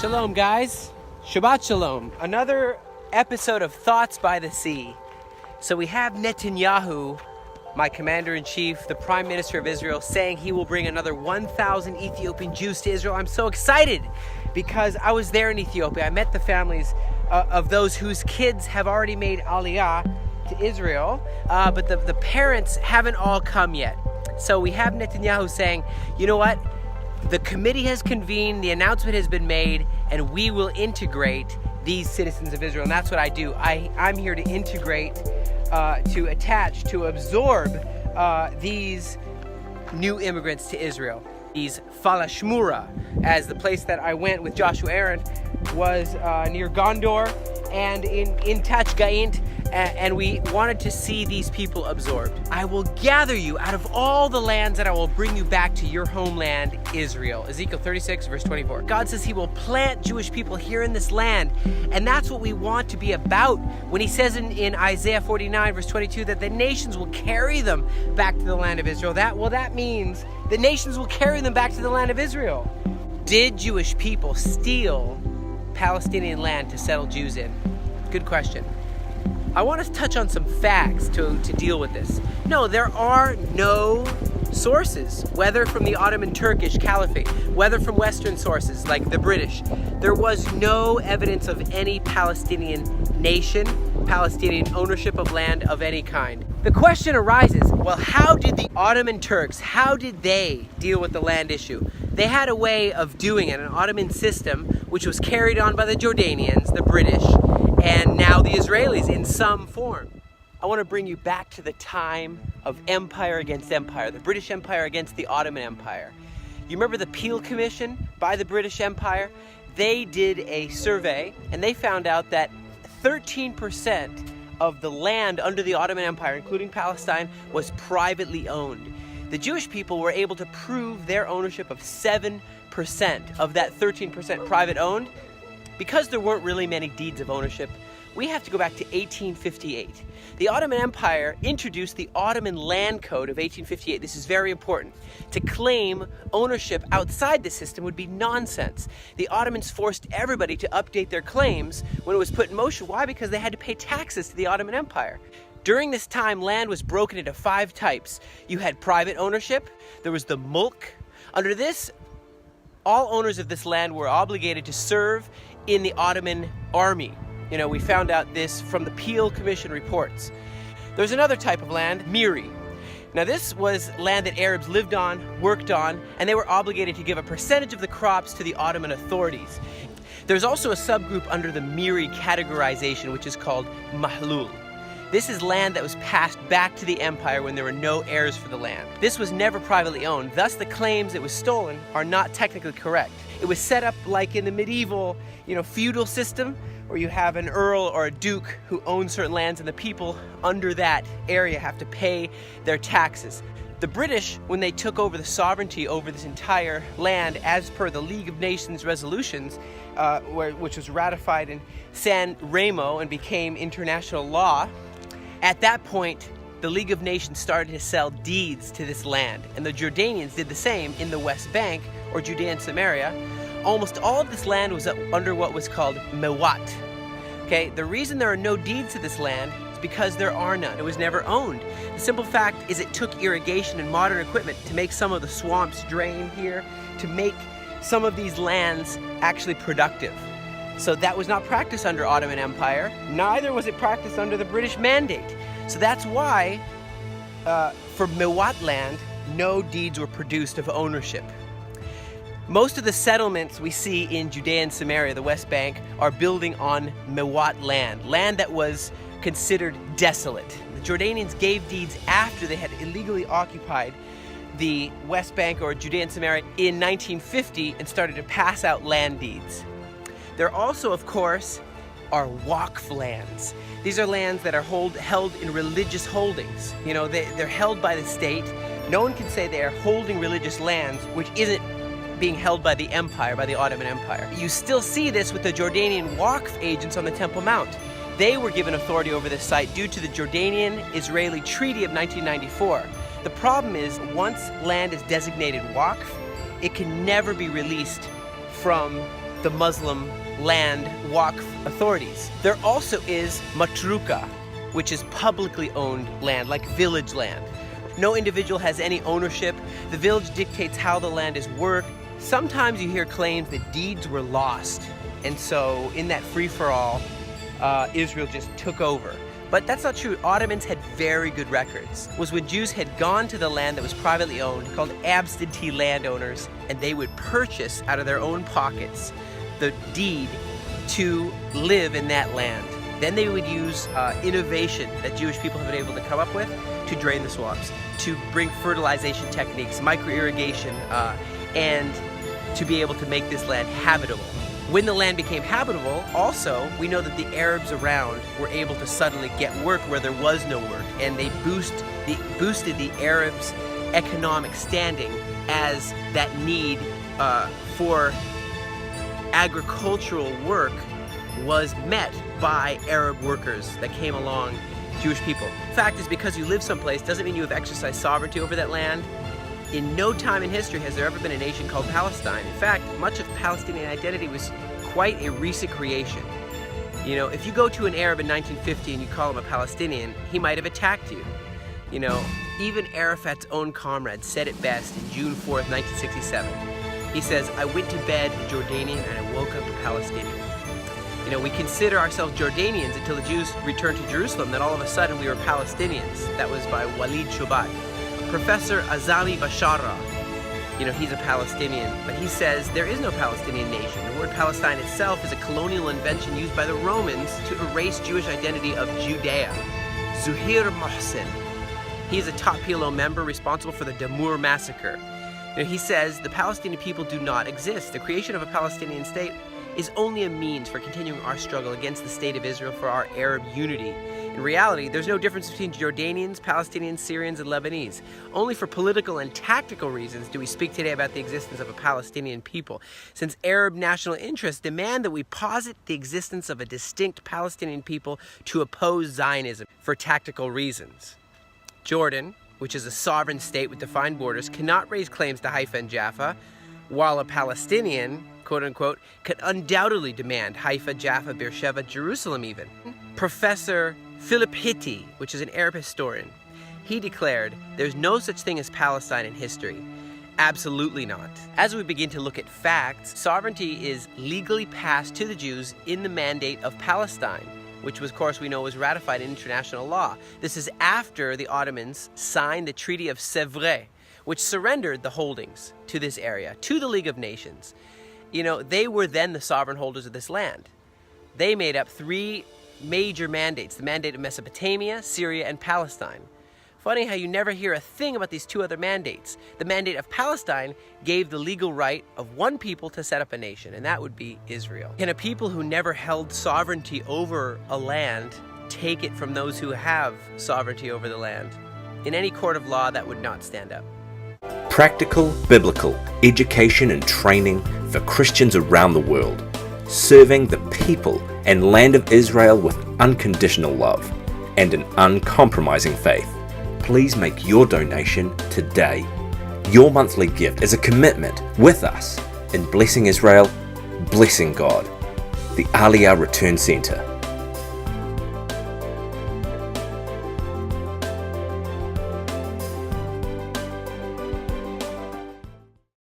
Shalom, guys. Shabbat Shalom. Another episode of Thoughts by the Sea. So we have Netanyahu, my commander-in-chief, the Prime Minister of Israel, saying he will bring another 1,000 Ethiopian Jews to Israel. I'm so excited because I was there in Ethiopia. I met the families of those whose kids have already made Aliyah to Israel, but the parents haven't all come yet. So we have Netanyahu saying, you know what? The committee has convened, the announcement has been made, and we will integrate these citizens of Israel. And that's what I do. I'm here to integrate, to attach, to absorb these new immigrants to Israel. These Falashmura, as the place that I went with Joshua Aaron, was near Gondor and in Tachgaint, and we wanted to see these people absorbed. I will gather you out of all the lands and I will bring you back to your homeland, Israel. Ezekiel 36, verse 24. God says he will plant Jewish people here in this land, and that's what we want to be about. When he says in Isaiah 49, verse 22, that the nations will carry them back to the land of Israel. That means the nations will carry them back to the land of Israel. Did Jewish people steal Palestinian land to settle Jews in? Good question. I want to touch on some facts to deal with this. No, there are no sources, whether from the Ottoman Turkish Caliphate, whether from Western sources like the British. There was no evidence of any Palestinian nation, Palestinian ownership of land of any kind. The question arises, well, how did the Ottoman Turks, how did they deal with the land issue? They had a way of doing it, an Ottoman system, which was carried on by the Jordanians, the British, and now the Israelis in some form. I want to bring you back to the time of empire against empire, the British Empire against the Ottoman Empire. You remember the Peel Commission by the British Empire? They did a survey and they found out that 13% of the land under the Ottoman Empire, including Palestine, was privately owned. The Jewish people were able to prove their ownership of 7% of that 13% private owned. Because there weren't really many deeds of ownership, we have to go back to 1858. The Ottoman Empire introduced the Ottoman Land Code of 1858. This is very important. To claim ownership outside the system would be nonsense. The Ottomans forced everybody to update their claims when it was put in motion. Why? Because they had to pay taxes to the Ottoman Empire. During this time, land was broken into 5 types. You had private ownership. There was the mulk. Under this, all owners of this land were obligated to serve in the Ottoman army. You know, we found out this from the Peel Commission reports. There's another type of land, Miri. Now this was land that Arabs lived on, worked on, and they were obligated to give a percentage of the crops to the Ottoman authorities. There's also a subgroup under the Miri categorization, which is called Mahlul. This is land that was passed back to the empire when there were no heirs for the land. This was never privately owned, thus the claims it was stolen are not technically correct. It was set up like in the medieval, feudal system, where you have an earl or a duke who owns certain lands and the people under that area have to pay their taxes. The British, when they took over the sovereignty over this entire land as per the League of Nations resolutions, which was ratified in San Remo and became international law, at that point, the League of Nations started to sell deeds to this land, and the Jordanians did the same in the West Bank, or Judea and Samaria. Almost all of this land was under what was called mewat. Okay, the reason there are no deeds to this land is because there are none. It was never owned. The simple fact is it took irrigation and modern equipment to make some of the swamps drain here, to make some of these lands actually productive. So that was not practiced under Ottoman Empire, neither was it practiced under the British Mandate. So that's why, for mewat land, no deeds were produced of ownership. Most of the settlements we see in Judea and Samaria, the West Bank, are building on mewat land that was considered desolate. The Jordanians gave deeds after they had illegally occupied the West Bank or Judea and Samaria in 1950 and started to pass out land deeds. There also, of course, are waqf lands. These are lands that are held in religious holdings. They're held by the state. No one can say they are holding religious lands, which isn't being held by the empire, by the Ottoman Empire. You still see this with the Jordanian waqf agents on the Temple Mount. They were given authority over this site due to the Jordanian-Israeli Treaty of 1994. The problem is, once land is designated waqf, it can never be released from the Muslim land waqf authorities. There also is matruka, which is publicly owned land, like village land. No individual has any ownership. The village dictates how the land is worked. Sometimes you hear claims that deeds were lost, and so in that free-for-all, Israel just took over. But that's not true. Ottomans had very good records. It was when Jews had gone to the land that was privately owned, called absentee landowners, and they would purchase out of their own pockets the deed to live in that land. Then they would use innovation that Jewish people have been able to come up with to drain the swamps, to bring fertilization techniques, micro-irrigation, and to be able to make this land habitable. When the land became habitable, also, we know that the Arabs around were able to suddenly get work where there was no work, and they boosted the Arabs' economic standing as that need for agricultural work was met by Arab workers that came along, Jewish people. The fact is, because you live someplace doesn't mean you have exercised sovereignty over that land. In no time in history has there ever been a nation called Palestine. In fact, much of Palestinian identity was quite a recent creation. You know, if you go to an Arab in 1950 and you call him a Palestinian, he might have attacked you. You know, even Arafat's own comrade said it best in June 4th, 1967. He says, "I went to bed a Jordanian and I woke up a Palestinian." You know, we consider ourselves Jordanians until the Jews returned to Jerusalem, then all of a sudden we were Palestinians. That was by Walid Shobat. Professor Azami Bashara, you know, he's a Palestinian, but he says there is no Palestinian nation. The word Palestine itself is a colonial invention used by the Romans to erase Jewish identity of Judea. Zuhair Mohsen, he's a top PLO member responsible for the Damour massacre. You know, he says the Palestinian people do not exist. The creation of a Palestinian state is only a means for continuing our struggle against the state of Israel for our Arab unity. In reality, there's no difference between Jordanians, Palestinians, Syrians, and Lebanese. Only for political and tactical reasons do we speak today about the existence of a Palestinian people, since Arab national interests demand that we posit the existence of a distinct Palestinian people to oppose Zionism for tactical reasons. Jordan, which is a sovereign state with defined borders, cannot raise claims to Haifa and Jaffa, while a Palestinian, quote-unquote, could undoubtedly demand Haifa, Jaffa, Beersheba, Jerusalem even. Professor Philip Hitti, which is an Arab historian, he declared, "There's no such thing as Palestine in history." Absolutely not. As we begin to look at facts, sovereignty is legally passed to the Jews in the Mandate of Palestine, which, of course, we know was ratified in international law. This is after the Ottomans signed the Treaty of Sèvres, which surrendered the holdings to this area, to the League of Nations. You know, they were then the sovereign holders of this land. They made up three major mandates: the Mandate of Mesopotamia, Syria, and Palestine. Funny how you never hear a thing about these two other mandates. The Mandate of Palestine gave the legal right of one people to set up a nation, and that would be Israel. Can a people who never held sovereignty over a land take it from those who have sovereignty over the land? In any court of law, that would not stand up. Practical biblical education and training for Christians around the world, serving the people and land of Israel with unconditional love and an uncompromising faith. Please make your donation today. Your monthly gift is a commitment with us in blessing Israel, blessing God. The Aliyah Return Center.